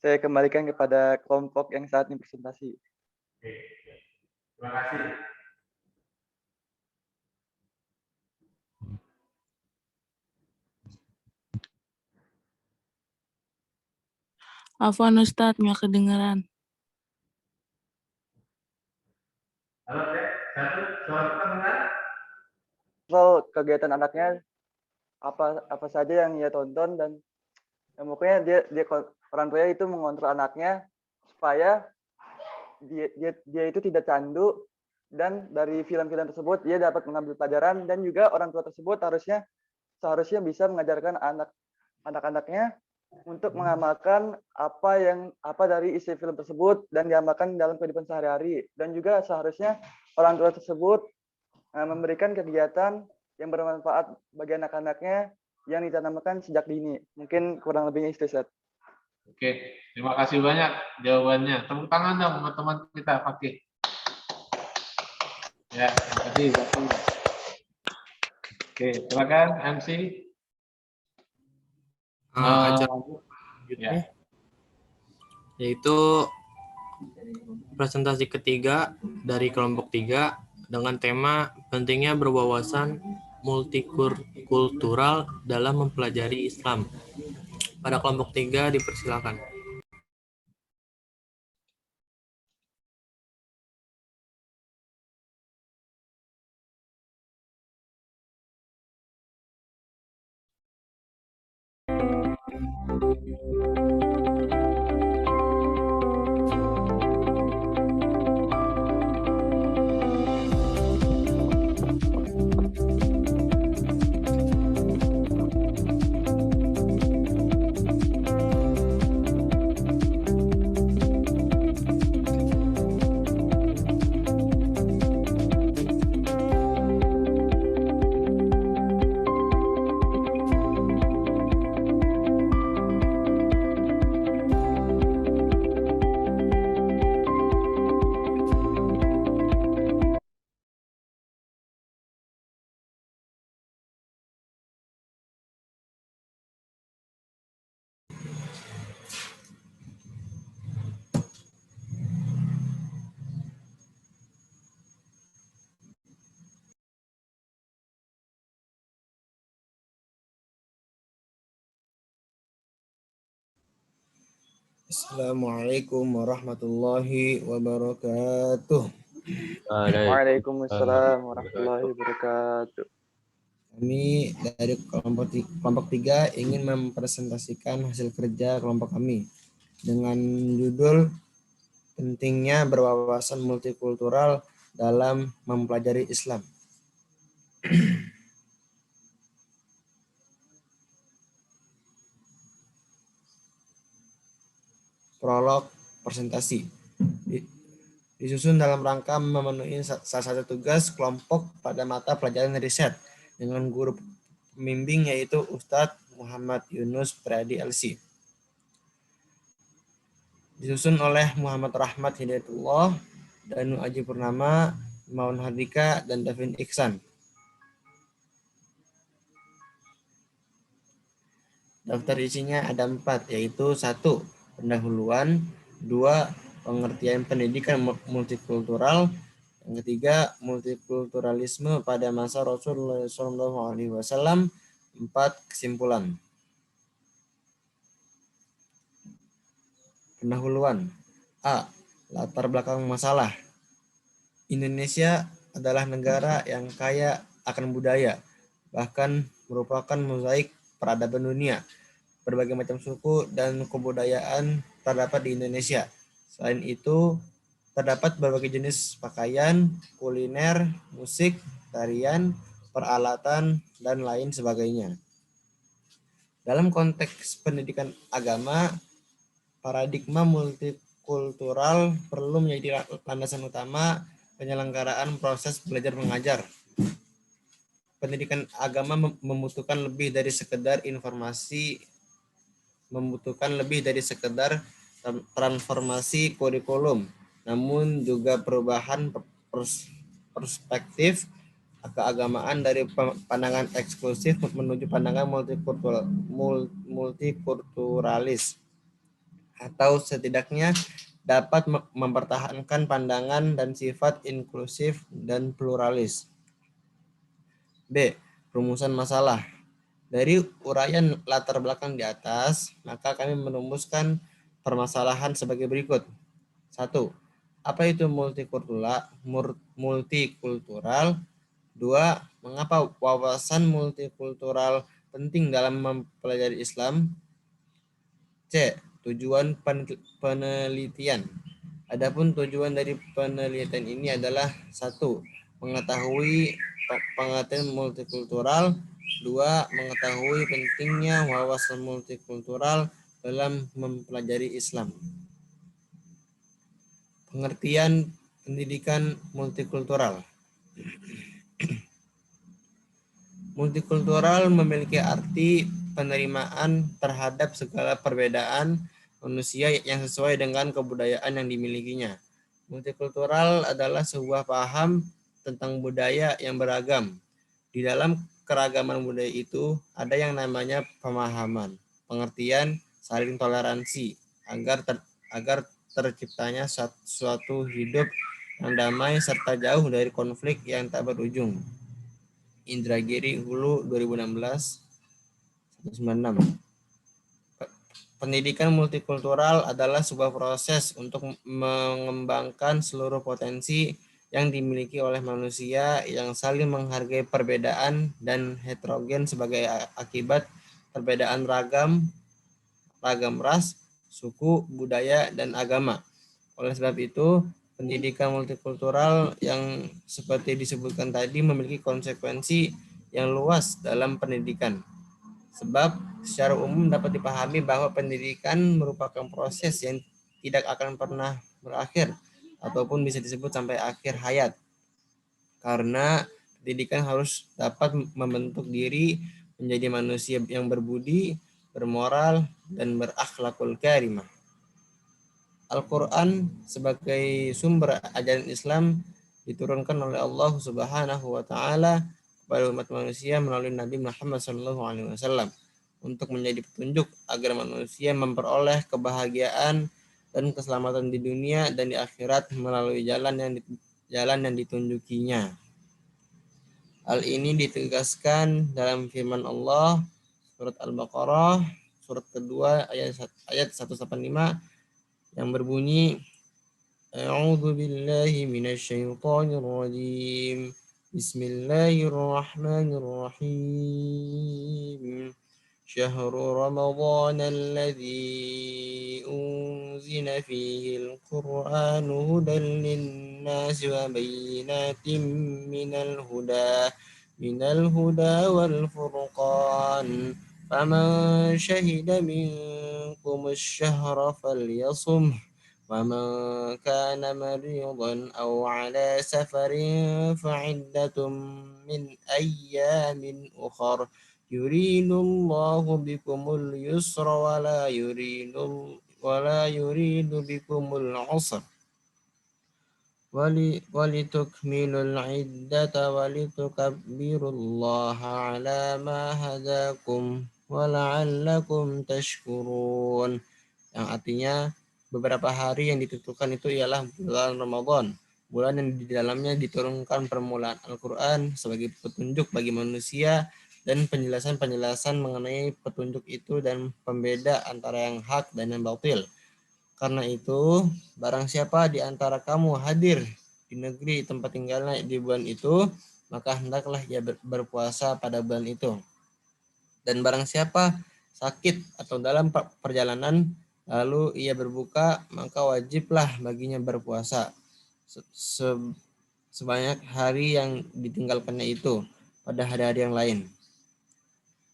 Saya kembalikan kepada kelompok yang saat ini presentasi. Oke. Terima kasih. Afwan Ustadz, nggak kedengeran. Halo, Teh. Suara terdengar? Soal kegiatan anaknya apa saja yang ia tonton dan pokoknya dia orang tua itu mengontrol anaknya supaya dia itu tidak candu dan dari film-film tersebut dia dapat mengambil pelajaran dan juga orang tua tersebut seharusnya bisa mengajarkan anak-anaknya untuk mengamalkan apa dari isi film tersebut dan diamalkan dalam kehidupan sehari-hari dan juga seharusnya orang tua tersebut memberikan kegiatan yang bermanfaat bagi anak-anaknya yang ditanamkan sejak dini. Mungkin kurang lebihnya itu, Ustaz. Oke, terima kasih banyak jawabannya. Tepuk tangan dong teman-teman kita, Fakih. Ya, tadi. Oke, silakan MC. acara selanjutnya yaitu presentasi ketiga dari kelompok 3 dengan tema pentingnya berwawasan multikultural dalam mempelajari Islam. Pada kelompok 3 dipersilakan. Assalamualaikum warahmatullahi wabarakatuh. Waalaikumsalam warahmatullahi wabarakatuh. Kami dari kelompok 3 ingin mempresentasikan hasil kerja kelompok kami dengan judul pentingnya berwawasan multikultural dalam mempelajari Islam. Prolog presentasi disusun dalam rangka memenuhi salah satu tugas kelompok pada mata pelajaran riset dengan guru pembimbing yaitu Ustadz Muhammad Yunus Priadi LC. Disusun oleh Muhammad Rahmat Hidayatullah Danu Aji Purnama, Maun Hardika, dan Davin Iksan. Daftar isinya ada 4, yaitu 1. Pendahuluan, 2. Pengertian pendidikan multikultural, yang ketiga multikulturalisme pada masa Rasulullah SAW, 4. Kesimpulan. Pendahuluan. A. Latar belakang masalah. Indonesia adalah negara yang kaya akan budaya, bahkan merupakan mozaik peradaban dunia. Berbagai macam suku dan kebudayaan terdapat di Indonesia. Selain itu, terdapat berbagai jenis pakaian, kuliner, musik, tarian, peralatan, dan lain sebagainya. Dalam konteks pendidikan agama, paradigma multikultural perlu menjadi landasan utama penyelenggaraan proses belajar mengajar. Pendidikan agama membutuhkan lebih dari sekedar transformasi kurikulum, namun juga perubahan perspektif keagamaan dari pandangan eksklusif menuju pandangan multikulturalis, atau setidaknya dapat mempertahankan pandangan dan sifat inklusif dan pluralis. B. Rumusan masalah. Dari uraian latar belakang di atas, maka kami merumuskan permasalahan sebagai berikut. 1. Apa itu multikultural? 2. Mengapa wawasan multikultural penting dalam mempelajari Islam? C. Tujuan penelitian. Adapun tujuan dari penelitian ini adalah 1. Mengetahui pengertian multikultural. 2. Mengetahui pentingnya wawasan multikultural dalam mempelajari Islam. Pengertian pendidikan multikultural. Multikultural memiliki arti penerimaan terhadap segala perbedaan manusia yang sesuai dengan kebudayaan yang dimilikinya. Multikultural adalah sebuah paham tentang budaya yang beragam. Di dalam keragaman budaya itu ada yang namanya pemahaman, pengertian, saling toleransi agar terciptanya suatu hidup yang damai serta jauh dari konflik yang tak berujung. Indragiri Hulu 2016 196. Pendidikan multikultural adalah sebuah proses untuk mengembangkan seluruh potensi yang dimiliki oleh manusia yang saling menghargai perbedaan dan heterogen sebagai akibat perbedaan ragam ras, suku, budaya, dan agama. Oleh sebab itu, pendidikan multikultural yang seperti disebutkan tadi memiliki konsekuensi yang luas dalam pendidikan. Sebab secara umum dapat dipahami bahwa pendidikan merupakan proses yang tidak akan pernah berakhir ataupun bisa disebut sampai akhir hayat. Karena pendidikan harus dapat membentuk diri menjadi manusia yang berbudi, bermoral, dan berakhlakul karimah. Al-Quran sebagai sumber ajaran Islam diturunkan oleh Allah Subhanahu wa Ta'ala kepada umat manusia melalui Nabi Muhammad SAW untuk menjadi petunjuk agar manusia memperoleh kebahagiaan dan keselamatan di dunia dan di akhirat melalui jalan yang ditunjukinya. Hal ini ditegaskan dalam firman Allah surat Al-Baqarah surat kedua ayat 185 yang berbunyi A'udzu billahi minasyaitonir rajim. Bismillahirrahmanirrahim. Syahrul Ramadan alladzi unzila fihi al-Qur'anu hudan lin-nasi wa bayyinatin minal huda wal furqan. Faman syahida minkum asy-syahra falyasum wa man kana maridan aw ala safarin fa'iddatum min ayyamin ukhra yuridullahu bikumul yusra wa la yuridu bikumul usra. 2. Pendidikan multikultural. Pendidikan multikultural adalah sebuah proses untuk mengembangkan seluruh potensi yang dimiliki oleh manusia yang saling menghargai perbedaan dan heterogen sebagai akibat perbedaan ragam ras, suku, budaya, agama. Oleh sebab itu, pendidikan multikultural yang seperti disebutkan tadi memiliki konsekuensi yang luas dalam pendidikan. Sebab secara umum dapat dipahami bahwa pendidikan merupakan proses yang tidak akan pernah berakhir ataupun bisa disebut sampai akhir hayat. Karena pendidikan harus dapat membentuk diri menjadi manusia yang berbudi, bermoral, dan berakhlakul karimah. Al-Quran sebagai sumber ajaran Islam diturunkan oleh Allah Subhanahu wa Ta'ala ولتكملوا العدة ولتكبروا الله على ما هداكم ولعلكم تشكرون, yang artinya beberapa hari yang ditentukan itu ialah bulan Ramadan, bulan yang di dalamnya diturunkan permulaan Al-Quran sebagai petunjuk bagi manusia dan penjelasan-penjelasan mengenai petunjuk itu dan pembeda antara yang hak dan yang batil. Karena itu, barang siapa di antara kamu hadir di negeri tempat tinggalnya di bulan itu, maka hendaklah ia berpuasa pada bulan itu. Dan barang siapa sakit atau dalam perjalanan, lalu ia berbuka, maka wajiblah baginya berpuasa sebanyak hari yang ditinggalkannya itu pada hari-hari yang lain.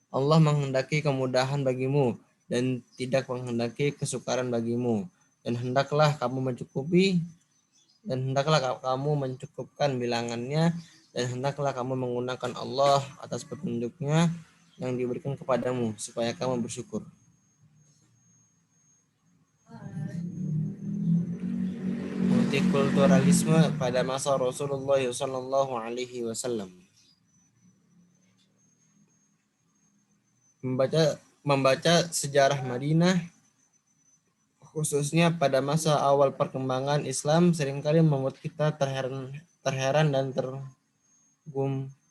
Allah menghendaki kemudahan bagimu dan tidak menghendaki kesukaran bagimu. Dan hendaklah kamu mencukupkan bilangannya, dan hendaklah kamu menggunakan Allah atas petunjuknya yang diberikan kepadamu supaya kamu bersyukur. Multikulturalisme pada masa Rasulullah SAW. Membaca sejarah Madinah, khususnya pada masa awal perkembangan Islam, seringkali membuat kita terheran dan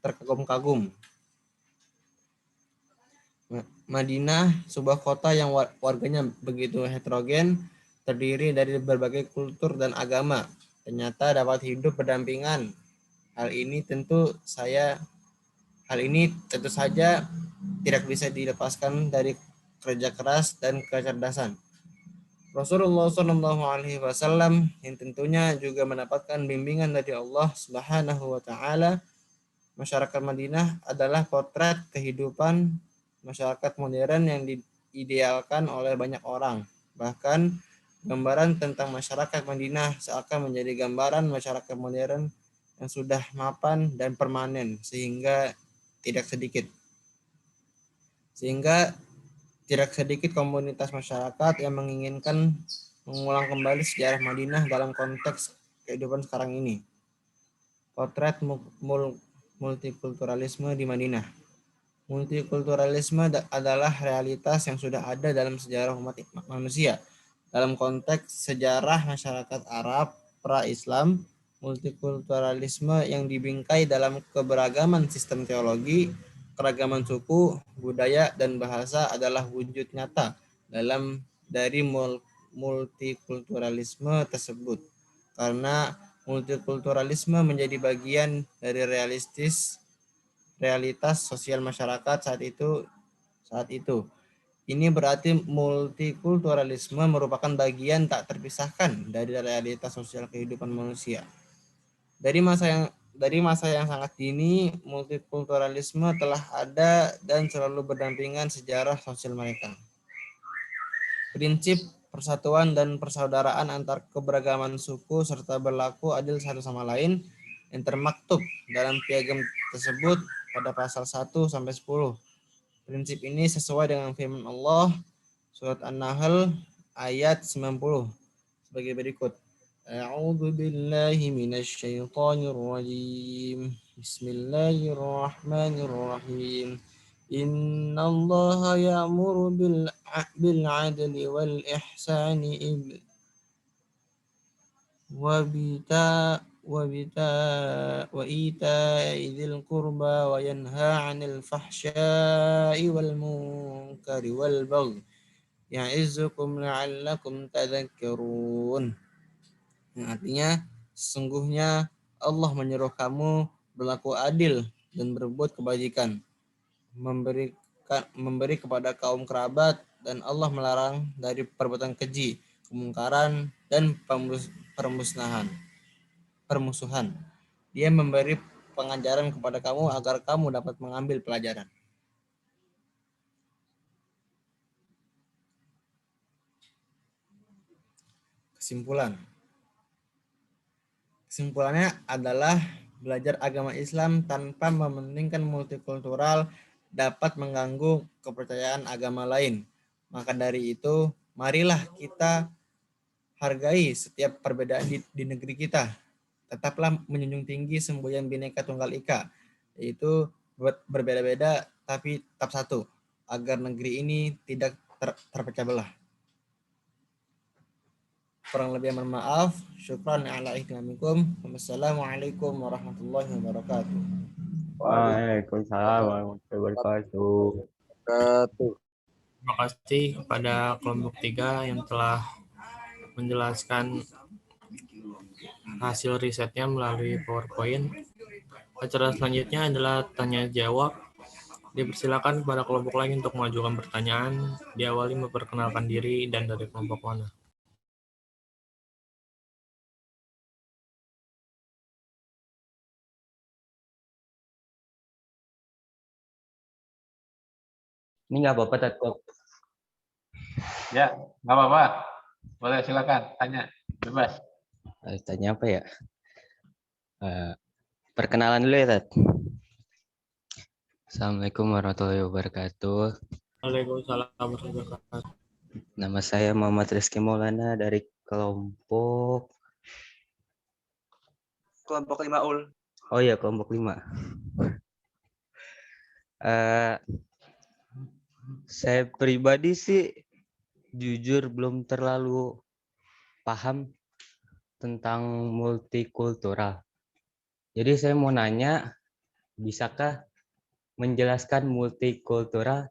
terkagum-kagum. Madinah, sebuah kota yang warganya begitu heterogen, terdiri dari berbagai kultur dan agama, ternyata dapat hidup berdampingan. Hal ini tentu saja tidak bisa dilepaskan dari kerja keras dan kecerdasan Rasulullah SAW, yang tentunya juga mendapatkan bimbingan dari Allah Subhanahu wa Ta'ala. Masyarakat Madinah adalah potret kehidupan masyarakat modern yang diidealkan oleh banyak orang. Bahkan gambaran tentang masyarakat Madinah seakan menjadi gambaran masyarakat modern yang sudah mapan dan permanen, sehingga tidak sedikit komunitas masyarakat yang menginginkan mengulang kembali sejarah Madinah dalam konteks kehidupan sekarang ini. Potret multikulturalisme di Madinah. Multikulturalisme adalah realitas yang sudah ada dalam sejarah umat manusia. Dalam konteks sejarah masyarakat Arab pra-Islam, multikulturalisme yang dibingkai dalam keberagaman sistem teologi, keragaman suku, budaya, dan bahasa adalah wujud nyata dari multikulturalisme tersebut. Karena multikulturalisme menjadi bagian dari realitas sosial masyarakat saat itu. Ini berarti multikulturalisme merupakan bagian tak terpisahkan dari realitas sosial kehidupan manusia. Dari masa yang sangat dini, multikulturalisme telah ada dan selalu berdampingan sejarah sosial mereka. Prinsip persatuan dan persaudaraan antar keberagaman suku serta berlaku adil satu sama lain yang termaktub dalam piagam tersebut pada pasal 1-10. Prinsip ini sesuai dengan firman Allah surat An-Nahl ayat 90 sebagai berikut. A'udzu billahi minasy syaithanir rajim. Bismillahirrahmanirrahim. Innallaha ya'muru bil 'adli wal ihsani wa ita'i dzil qurba wa yanha 'anil fahsya'i wal munkari wal baghi ya'izukum la'allakum tadhakkarun. Yang artinya, sesungguhnya Allah menyuruh kamu berlaku adil dan berbuat kebajikan, memberi kepada kaum kerabat, dan Allah melarang dari perbuatan keji, kemungkaran, dan permusuhan. Dia memberi pengajaran kepada kamu agar kamu dapat mengambil pelajaran. Kesimpulannya adalah belajar agama Islam tanpa mementingkan multikultural dapat mengganggu kepercayaan agama lain. Maka dari itu, marilah kita hargai setiap perbedaan di negeri kita tetaplah menjunjung tinggi semboyan Bhinneka Tunggal Ika, yaitu berbeda-beda tapi tetap satu, agar negeri ini tidak terpecah belah. Kurang lebih mohon maaf. Syukran ala ihtimamikum. Wassalamualaikum warahmatullahi wabarakatuh. Waalaikumsalam warahmatullahi wabarakatuh. Terima kasih kepada kelompok 3 yang telah menjelaskan hasil risetnya melalui PowerPoint. Acara selanjutnya adalah tanya jawab. Dipersilakan kepada kelompok lain untuk mengajukan pertanyaan. Diawali memperkenalkan diri dan dari kelompok mana. Ini nggak apa-apa, Tat, kok. Ya, nggak apa-apa. Boleh, silakan tanya, bebas. Tanya apa ya? Perkenalan dulu ya, Tat. Assalamualaikum warahmatullahi wabarakatuh. Waalaikumsalam warahmatullahi wabarakatuh. Nama saya Muhammad Rizky Maulana dari kelompok 5 ul. Oh iya, kelompok 5. Saya pribadi sih jujur belum terlalu paham tentang multikultural. Jadi saya mau nanya, bisakah menjelaskan multikultural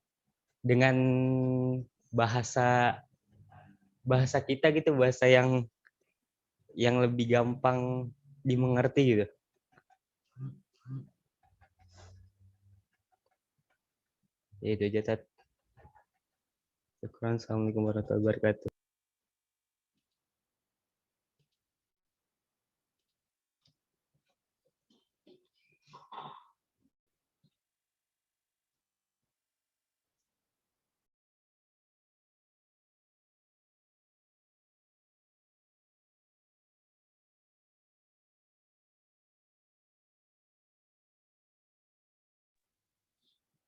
dengan bahasa kita gitu, bahasa yang lebih gampang dimengerti gitu. Ya, itu aja, Tat. Syukran. Assalamualaikum warahmatullahi wabarakatuh.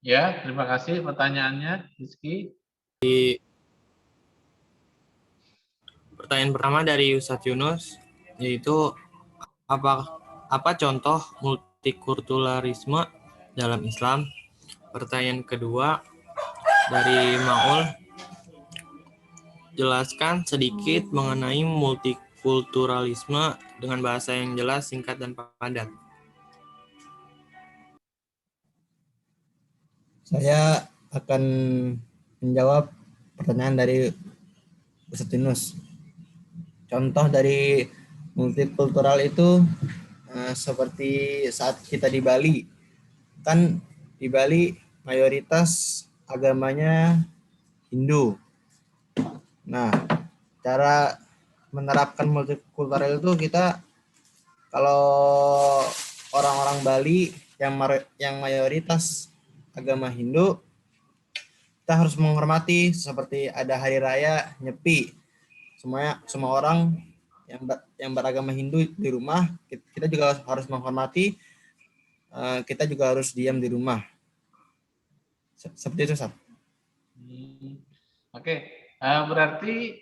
Ya, terima kasih pertanyaannya, Rizky. Pertanyaan pertama dari Ustadz Yunus, yaitu apa contoh multikulturalisme dalam Islam? Pertanyaan kedua dari Maul, jelaskan sedikit mengenai multikulturalisme dengan bahasa yang jelas, singkat, dan padat. Saya akan menjawab pertanyaan dari Ustadz Yunus. Contoh dari multikultural itu seperti saat kita di Bali. Kan di Bali mayoritas agamanya Hindu. Nah, cara menerapkan multikultural itu kita, kalau orang-orang Bali yang mayoritas agama Hindu, kita harus menghormati seperti ada hari raya Nyepi. Semua orang yang beragama Hindu di rumah, kita juga harus menghormati. Kita juga harus diam di rumah. Seperti itu, Sab. Oke, berarti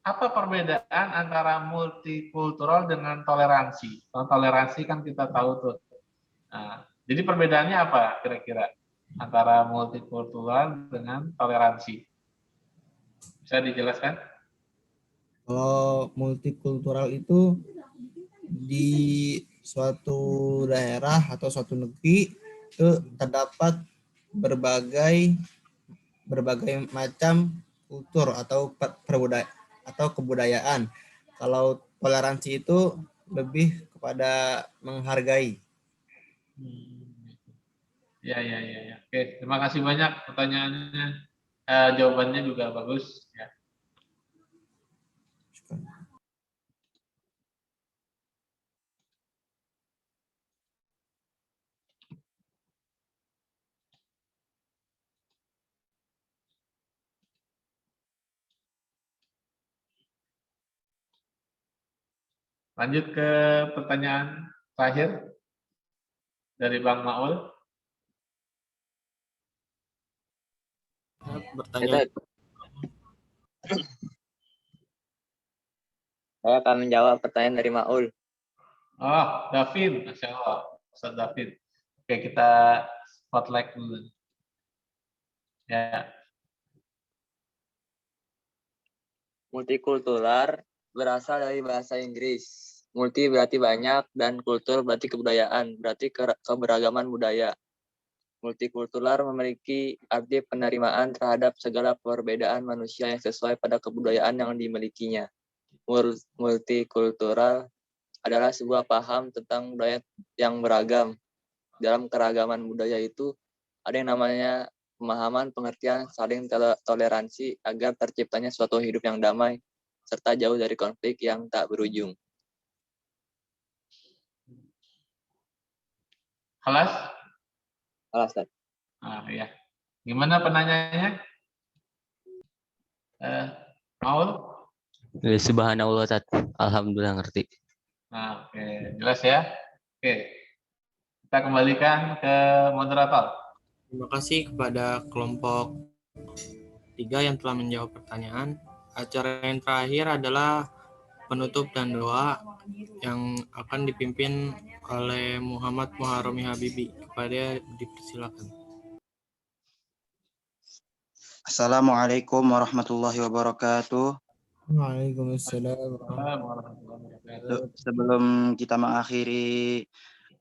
apa perbedaan antara multikultural dengan toleransi? Kalau toleransi kan kita tahu tuh. Nah, jadi perbedaannya apa kira-kira antara multikultural dengan toleransi? Bisa dijelaskan? Kalau multikultural itu di suatu daerah atau suatu negeri itu terdapat berbagai macam kultur atau kebudayaan. Kalau toleransi itu lebih kepada menghargai. Ya. Oke, terima kasih banyak pertanyaannya. Jawabannya juga bagus. Ya. Lanjut ke pertanyaan terakhir dari Bang Maul. Bertanya. Saya akan menjawab pertanyaan dari Maul. Oh, David, Masya Allah. Ustaz David. Oke, kita spotlight dulu. Ya. Multikultural berasal dari bahasa Inggris. Multi berarti banyak dan kultur berarti kebudayaan, berarti keberagaman budaya. Multikultural memiliki arti penerimaan terhadap segala perbedaan manusia yang sesuai pada kebudayaan yang dimilikinya. Multikultural adalah sebuah paham tentang budaya yang beragam. Dalam keragaman budaya itu ada yang namanya pemahaman, pengertian, saling toleransi agar terciptanya suatu hidup yang damai serta jauh dari konflik yang tak berujung. Kelas? Kelas, Ustaz. Ya. Gimana penanyanya? Maul? Subhanallah, Ustaz. Alhamdulillah ngerti. Oke, jelas ya. Oke, kita kembalikan ke moderator. Terima kasih kepada kelompok 3 yang telah menjawab pertanyaan. Acara yang terakhir adalah penutup dan doa yang akan dipimpin oleh Muhammad Muharrami Habibi. Kepada dipersilakan. Assalamualaikum warahmatullahi wabarakatuh. Waalaikumsalam. Sebelum kita mengakhiri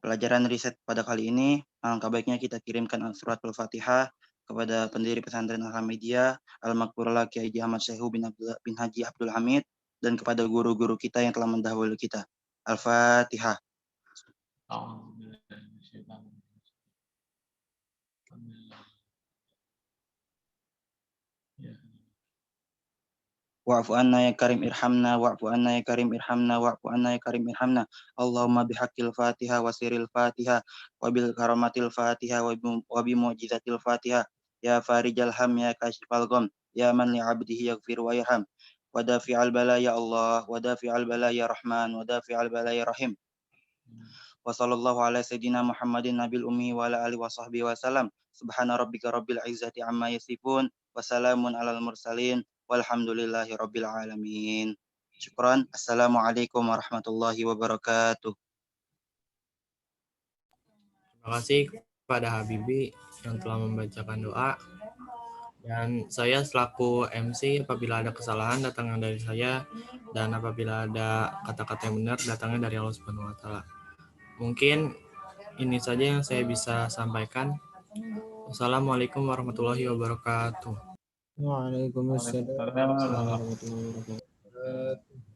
pelajaran riset pada kali ini, alangkah baiknya kita kirimkan surat Al-Fatihah kepada pendiri pesantren Al-Hamidiyah, Al-Makfurullah Kiai Haji Ahmad Syekhu bin Haji Abdul Hamid, dan kepada guru-guru kita yang telah mendahului kita. Al-Fatihah. Wa'fu anna ya karim irhamna, wa'fu anna ya karim irhamna, wa'fu anna ya karim irhamna. Allahumma bihaqqil Fatiha wa siril Fatiha wa bil karamatil Fatiha wa bi mu'jizatil Fatiha. Ya farijal ham ya kashifal gham, ya man li 'abdihi yaghfir wa yarham. Wa dafi'al bala ya Allah, wa dafi'al bala ya Rahman, wa dafi'al bala ya Rahim. Wa sallallahu ala sayyidina Muhammadin nabil ummi wa ala alihi wa sahbihi wa salam. Subhana rabbika rabbil izzati amma yasifun, wa salamun alal mursalin, walhamdulillahi rabbil alamin. Syukran. Assalamualaikum warahmatullahi wabarakatuh. Terima kasih kepada Habibi yang telah membacakan doa. Dan saya selaku MC, apabila ada kesalahan datangnya dari saya, dan apabila ada kata-kata yang benar datangnya dari Allah Subhanahu wa taala. Mungkin ini saja yang saya bisa sampaikan. Wassalamualaikum warahmatullahi wabarakatuh. Waalaikumsalam warahmatullahi wabarakatuh.